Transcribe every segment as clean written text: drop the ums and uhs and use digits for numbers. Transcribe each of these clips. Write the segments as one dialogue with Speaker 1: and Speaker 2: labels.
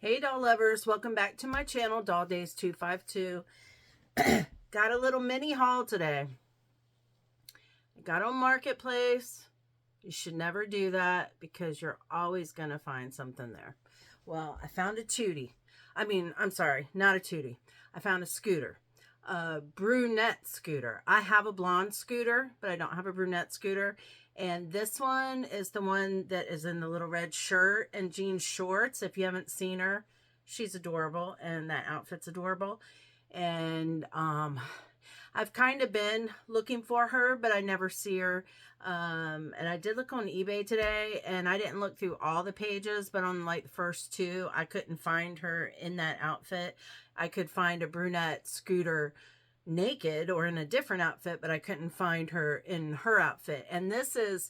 Speaker 1: Hey doll lovers, welcome back to my channel, Doll Days 252. Got a little mini haul today. I got on Marketplace. You should never do that because you're always going to find something there. Well, I found a Tutti. I'm sorry, not a Tutti. I found a scooter. A brunette scooter. I have a blonde scooter, but I don't have a brunette scooter. And this one is the one that is in the little red shirt and jean shorts. If you haven't seen her, she's adorable and that outfit's adorable. And I've kind of been looking for her, but I never see her. And I did look on eBay today, and I didn't look through all the pages, but on like the first two, I couldn't find her in that outfit. I could find a brunette scooter naked or in a different outfit, but I couldn't find her in her outfit. And this is,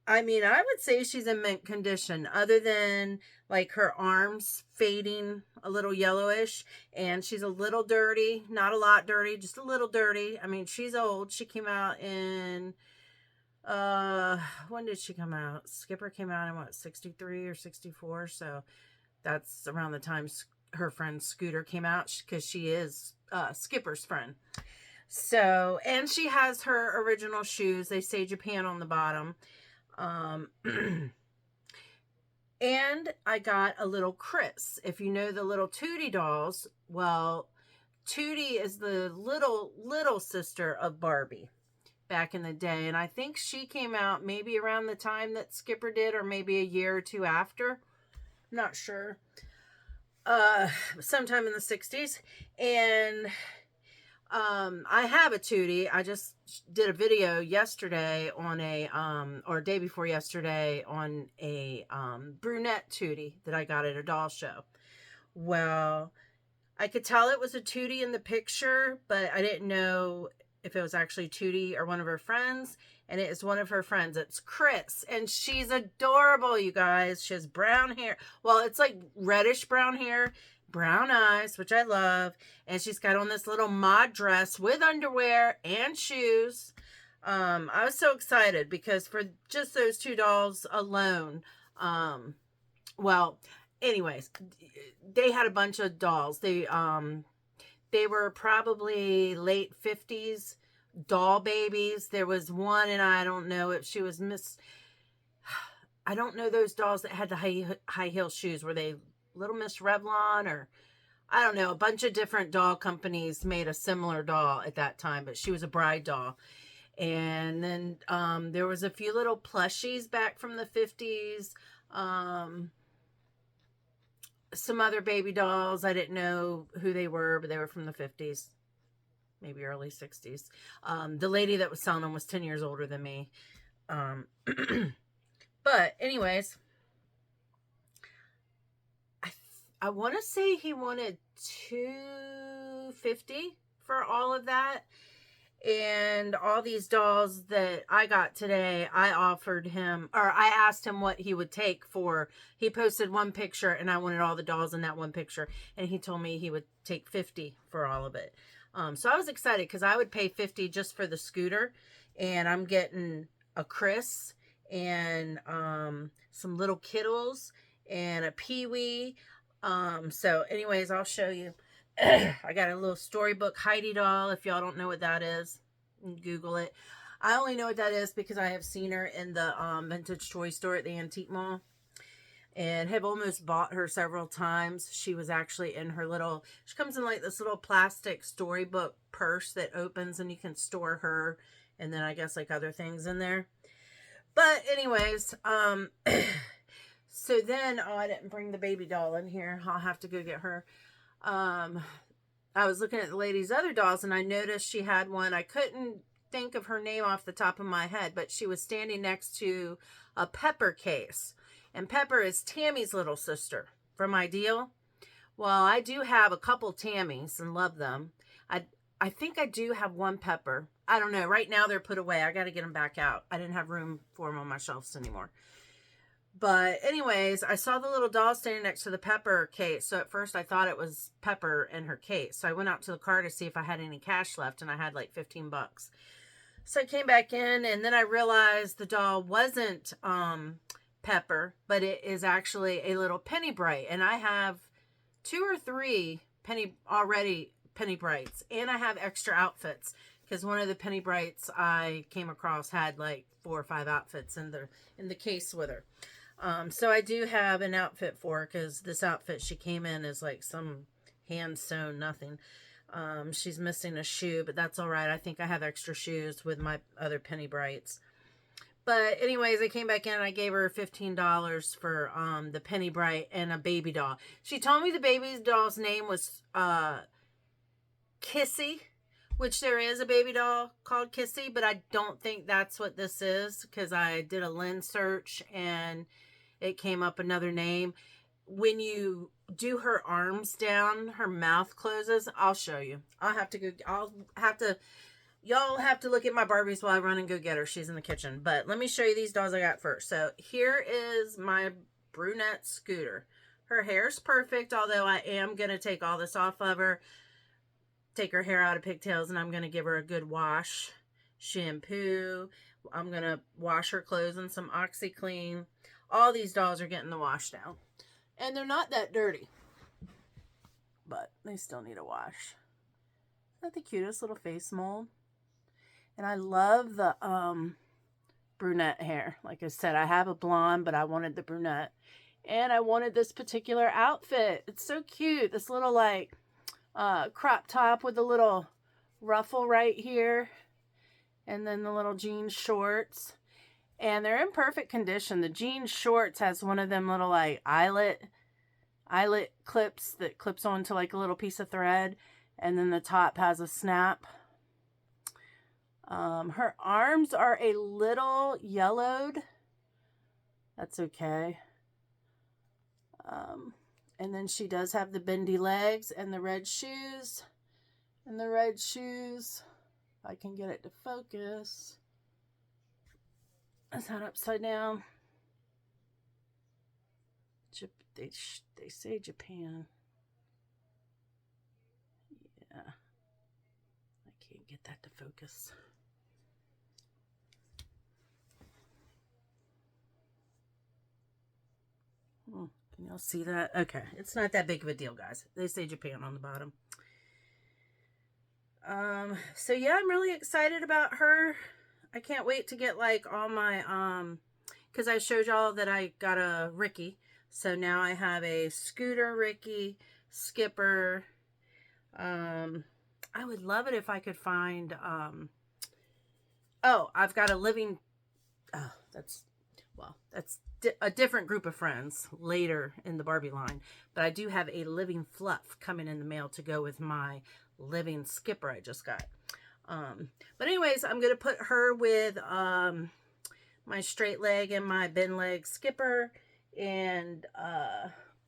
Speaker 1: I would say she's in mint condition, other than like her arms fading a little yellowish, and she's a little dirty, not a lot dirty, just a little dirty. I mean, she's old. She came out in, when did she come out? Skipper came out in what, 63 or 64? So that's around the time her friend Scooter came out, because she is Skipper's friend. So, and she has her original shoes. They say Japan on the bottom. And I got a little Chris. If you know the little Tutti dolls, well, Tutti is the little sister of Barbie back in the day. And I think she came out maybe around the time that Skipper did, or maybe a year or two after. I'm not sure. Sometime in the 60s. And I have a Tutti. I just did a video yesterday on a, or day before yesterday, on a brunette Tutti that I got at a doll show. Well, I could tell it was a Tutti in the picture, but I didn't know if it was actually Tutti or one of her friends. And it is one of her friends. It's Chris. And she's adorable, you guys. She has brown hair. Well, it's like reddish brown hair, brown eyes, which I love. And she's got on this little mod dress with underwear and shoes. I was so excited because for just those two dolls alone, well, anyways, they had a bunch of dolls. They were probably late 50s doll babies. There was one, and I don't know if she was I don't know those dolls that had the high heel shoes. Were they Little Miss Revlon, or I don't know. A bunch of different doll companies made a similar doll at that time, but she was a bride doll. And then there was a few little plushies back from the 50s. Some other baby dolls. I didn't know who they were, but they were from the 50s. Maybe early 60s. The lady that was selling them was 10 years older than me. But anyways, I want to say he wanted $250 for all of that. And all these dolls that I got today, I offered him, or I asked him what he would take for, he posted one picture and I wanted all the dolls in that one picture. And he told me he would take $50 for all of it. So I was excited because I would pay $50 just for the scooter, and I'm getting a Chris and some Liddle Kiddles and a Pee-wee. So anyways, I'll show you. I got a little Storybook Heidi doll. If y'all don't know what that is, Google it. I only know what that is because I have seen her in the vintage toy store at the antique mall, and have almost bought her several times. She was actually in her little, she comes in like this little plastic storybook purse that opens, and you can store her and then I guess like other things in there. But anyways, so then, oh, I didn't bring the baby doll in here. I'll have to go get her. I was looking at the lady's other dolls, and I noticed she had one. I couldn't think of her name off the top of my head, but she was standing next to a Pepper case. And Pepper is Tammy's little sister from Ideal. Well, I do have a couple Tammys and love them. I think I do have one Pepper. I don't know. Right now they're put away. I got to get them back out. I didn't have room for them on my shelves anymore. But anyways, I saw the little doll standing next to the Pepper case. So at first I thought it was Pepper in her case. So I went out to the car to see if I had any cash left, and I had like 15 bucks. So I came back in, and then I realized the doll wasn't pepper, but it is actually a little penny bright. And I have 2 or 3 penny brights, and I have extra outfits because one of the penny brights I came across had like 4 or 5 outfits in the case with her. So I do have an outfit for her, because this outfit she came in is like some hand sewn nothing. She's missing a shoe, but that's all right. I think I have extra shoes with my other penny brights. But anyways, I came back in and I gave her $15 for the penny bright and a baby doll. She told me the baby doll's name was Kissy, which there is a baby doll called Kissy, but I don't think that's what this is, because I did a lens search and it came up another name. When you do her arms down, her mouth closes. I'll show you. Y'all have to look at my Barbies while I run and go get her. She's in the kitchen. But let me show you these dolls I got first. So here is my brunette Scooter. Her hair's perfect, although I am going to take all this off of her. Take her hair out of pigtails, and I'm going to give her a good wash. Shampoo. I'm going to wash her clothes in some OxyClean. All these dolls are getting the wash down. And they're not that dirty, but they still need a wash. Isn't that the cutest little face mold? And I love the brunette hair. Like I said, I have a blonde, but I wanted the brunette. And I wanted this particular outfit. It's so cute. This little like crop top with a little ruffle right here. And then the little jean shorts. And they're in perfect condition. The jean shorts has one of them little like eyelet clips that clips onto like a little piece of thread. And then the top has a snap. Her arms are a little yellowed. That's okay. And then she does have the bendy legs and the red shoes. And the red shoes, if I can get it to focus. Is that upside down? They say Japan. Yeah. I can't get that to focus. Can y'all see that? Okay. It's not that big of a deal, guys. They say Japan on the bottom. So yeah, I'm really excited about her. I can't wait to get like all my, because I showed y'all that I got a Ricky. So now I have a Scooter Ricky, Skipper. I would love it if I could find, I've got a that's a different group of friends later in the Barbie line. But I do have a living fluff coming in the mail to go with my living Skipper I just got. But anyways, I'm going to put her with my straight leg and my bend leg Skipper, and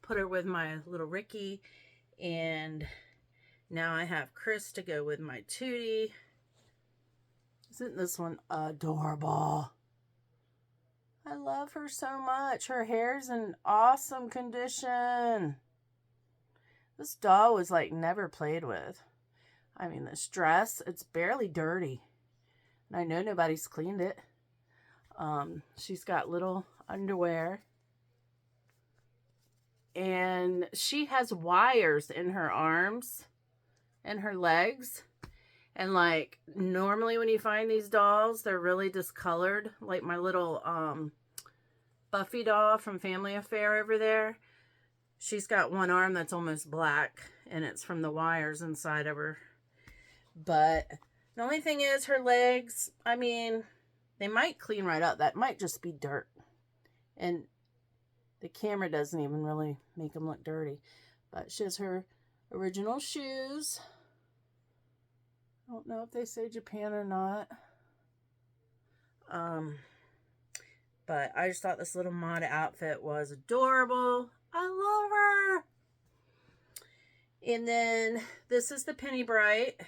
Speaker 1: put her with my little Ricky. And now I have Chris to go with my Tutti. Isn't this one adorable? I love her so much. Her hair's in awesome condition. This doll was like never played with. I mean, this dress, it's barely dirty. And I know nobody's cleaned it. She's got little underwear. And she has wires in her arms and her legs. And like, normally when you find these dolls, they're really discolored. Like my little Buffy doll from Family Affair over there. She's got one arm that's almost black, and it's from the wires inside of her. But the only thing is her legs, I mean, they might clean right up. That might just be dirt. And the camera doesn't even really make them look dirty. But she has her original shoes. I don't know if they say Japan or not. But I just thought this little mod outfit was adorable. I love her. And then this is the Penny Bright.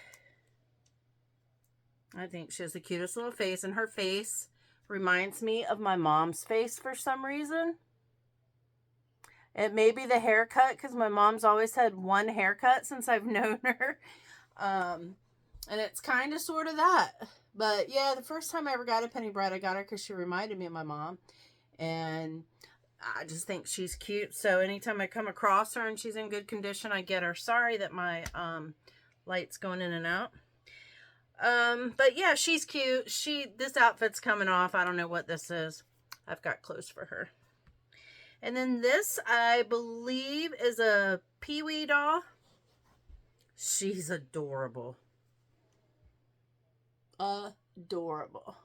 Speaker 1: I think she has the cutest little face. And her face reminds me of my mom's face for some reason. It may be the haircut, because my mom's always had one haircut since I've known her. And it's kind of sort of that. But yeah, the first time I ever got a Penny Bright, I got her because she reminded me of my mom. And I just think she's cute. So anytime I come across her and she's in good condition, I get her. Sorry that my light's going in and out. But yeah, she's cute. This outfit's coming off. I don't know what this is. I've got clothes for her. And then this, I believe, is a Pee-wee doll. She's adorable. Adorable.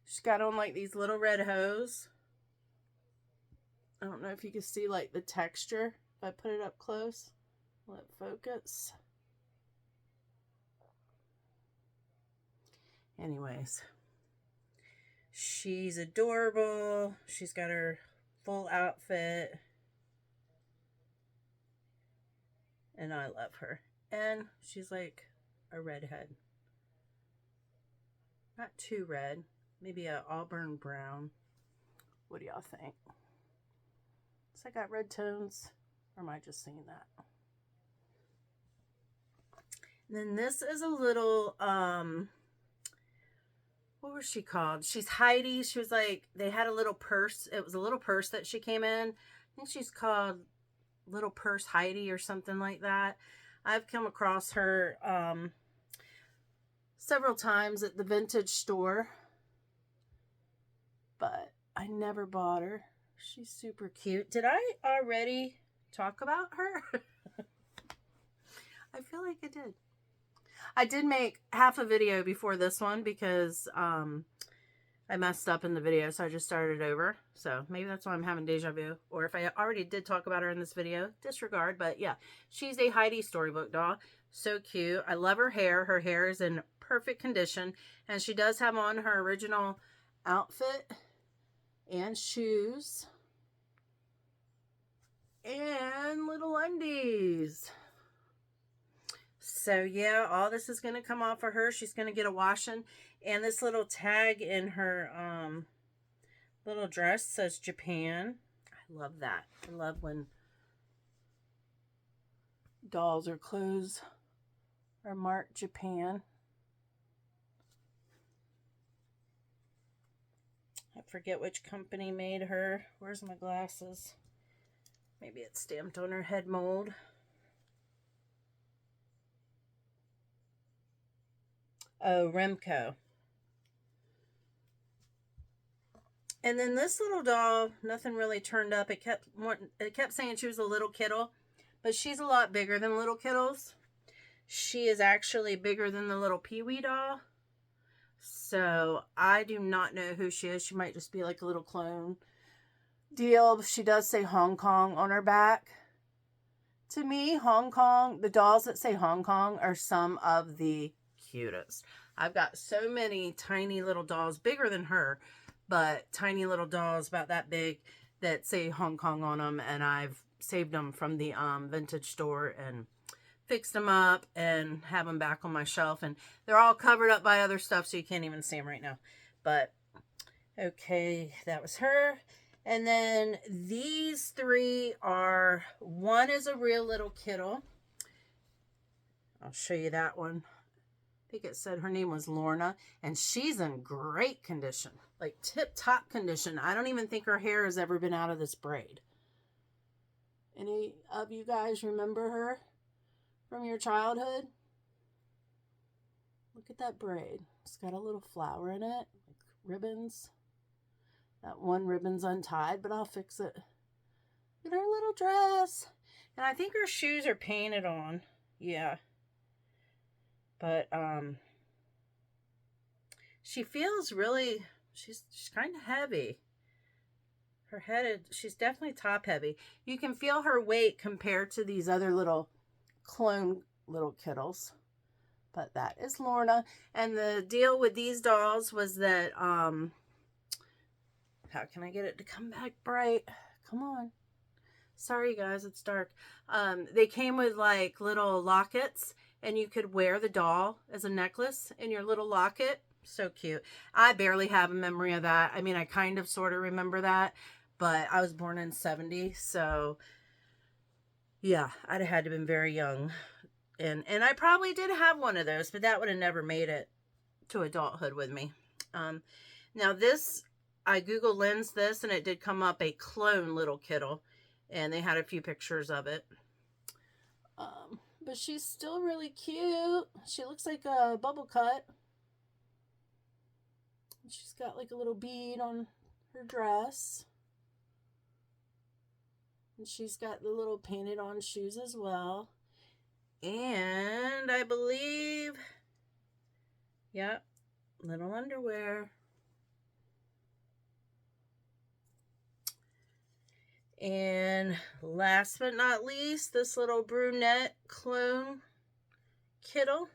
Speaker 1: She's got on like these little red hose. I don't know if you can see like the texture if I put it up close. Let it focus. Anyways, she's adorable. She's got her full outfit. And I love her. And she's like a redhead. Not too red. Maybe a auburn brown. What do y'all think? So I got red tones. Or am I just seeing that? And then this is a little, what was she called? She's Heidi. She was like, they had a little purse. It was a little purse that she came in. I think she's called Little Purse Heidi or something like that. I've come across her several times at the vintage store, but I never bought her. She's super cute. Did I already talk about her? I feel like I did. I did make half a video before this one because I messed up in the video, so I just started over. So maybe that's why I'm having deja vu. Or if I already did talk about her in this video, disregard. But yeah, she's a Heidi storybook doll. So cute. I love her hair. Her hair is in perfect condition. And she does have on her original outfit and shoes. And little undies. So yeah, all this is going to come off of her. She's going to get a washing. And this little tag in her little dress says Japan. I love that. I love when dolls or clothes are marked Japan. I forget which company made her. Where's my glasses? Maybe it's stamped on her head mold. Oh, Remco. And then this little doll, nothing really turned up. It kept saying she was a Liddle Kiddle, but she's a lot bigger than Liddle Kiddles. She is actually bigger than the little Pee-wee doll. So I do not know who she is. She might just be like a little clone deal. She does say Hong Kong on her back. To me, Hong Kong, the dolls that say Hong Kong are some of the cutest. I've got so many tiny little dolls, bigger than her, but tiny little dolls about that big that say Hong Kong on them, and I've saved them from the vintage store and fixed them up and have them back on my shelf, and they're all covered up by other stuff, so you can't even see them right now. But okay, that was her. And then these three are, one is a real Liddle Kiddle. I'll show you that one. I think it said her name was Lorna, and she's in great condition, like tip-top condition. I don't even think her hair has ever been out of this braid. Any of you guys remember her from your childhood? Look at that braid. It's got a little flower in it, like ribbons. That one ribbon's untied, but I'll fix it. Look at her little dress. And I think her shoes are painted on. Yeah. But she feels really, she's kind of heavy. Her head, she's definitely top heavy. You can feel her weight compared to these other little clone Liddle Kiddles. But that is Lorna. And the deal with these dolls was that, how can I get it to come back bright? Come on. Sorry guys, it's dark. They came with like little lockets, and you could wear the doll as a necklace in your little locket. So cute. I barely have a memory of that. I mean, I kind of sort of remember that, but I was born in '70, so yeah, I'd have had to have been very young And I probably did have one of those, but that would have never made it to adulthood with me. Now this, I Google Lens this, and it did come up a clone Liddle Kiddle, and they had a few pictures of it. But she's still really cute. She looks like a bubble cut. She's got like a little bead on her dress. And she's got the little painted on shoes as well. And I believe, yep, little underwear. And last but not least, this little brunette clone Kiddle.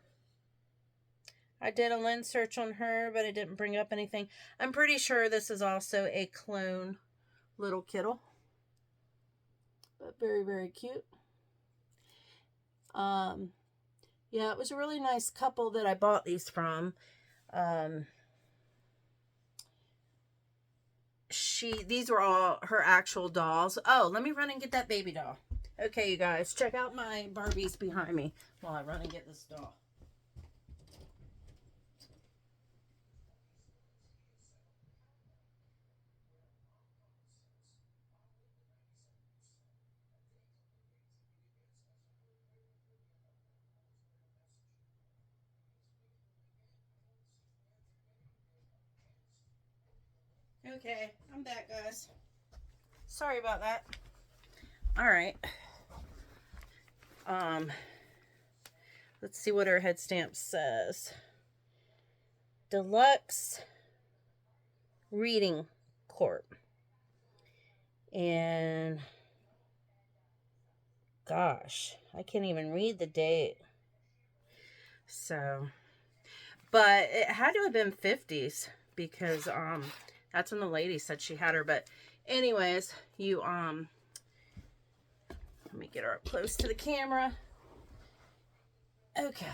Speaker 1: I did a lens search on her, but it didn't bring up anything. I'm pretty sure this is also a clone Liddle Kiddle. But very, very cute. Yeah, it was a really nice couple that I bought these from. These were all her actual dolls. Oh, let me run and get that baby doll. Okay, you guys, check out my Barbies behind me while I run and get this doll. Okay, I'm back, guys. Sorry about that. All right. Let's see what her head stamp says. Deluxe Reading Corp. And gosh, I can't even read the date. So, but it had to have been 50s because that's when the lady said she had her. But anyways, let me get her up close to the camera. Okay.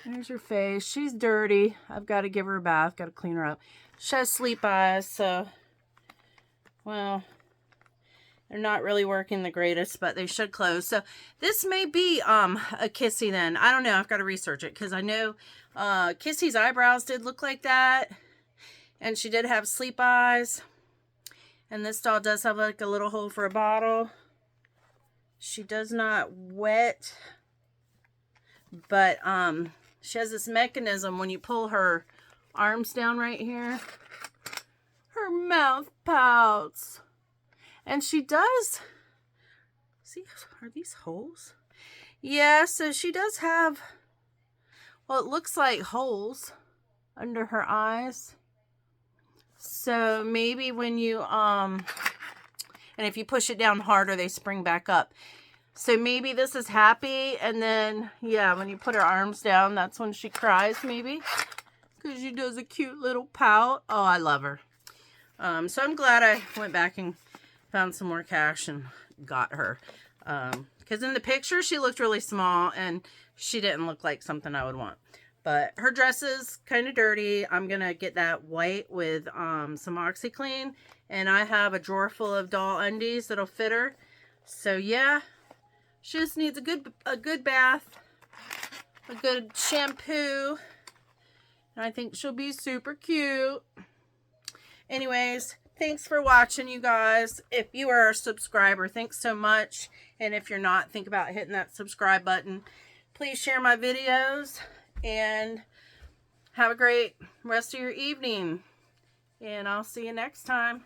Speaker 1: There's her face. She's dirty. I've got to give her a bath. Got to clean her up. She has sleep eyes, so, well, they're not really working the greatest, but they should close. So this may be a Kissy then. I don't know. I've got to research it because I know Kissy's eyebrows did look like that. And she did have sleep eyes. And this doll does have like a little hole for a bottle. She does not wet. But she has this mechanism when you pull her arms down right here. Her mouth pouts. And she does. See, are these holes? Yeah, so she does have, well, it looks like holes under her eyes. So maybe when you, and if you push it down harder, they spring back up. So maybe this is happy, and then, yeah, when you put her arms down, that's when she cries, maybe. Because she does a cute little pout. Oh, I love her. So I'm glad I went back and found some more cash and got her. Because in the picture, she looked really small, and she didn't look like something I would want. But her dress is kind of dirty. I'm going to get that white with some OxyClean. And I have a drawer full of doll undies that'll fit her. So, yeah. She just needs a good bath. A good shampoo. And I think she'll be super cute. Anyways, thanks for watching, you guys. If you are a subscriber, thanks so much. And if you're not, think about hitting that subscribe button. Please share my videos. And have a great rest of your evening. And I'll see you next time.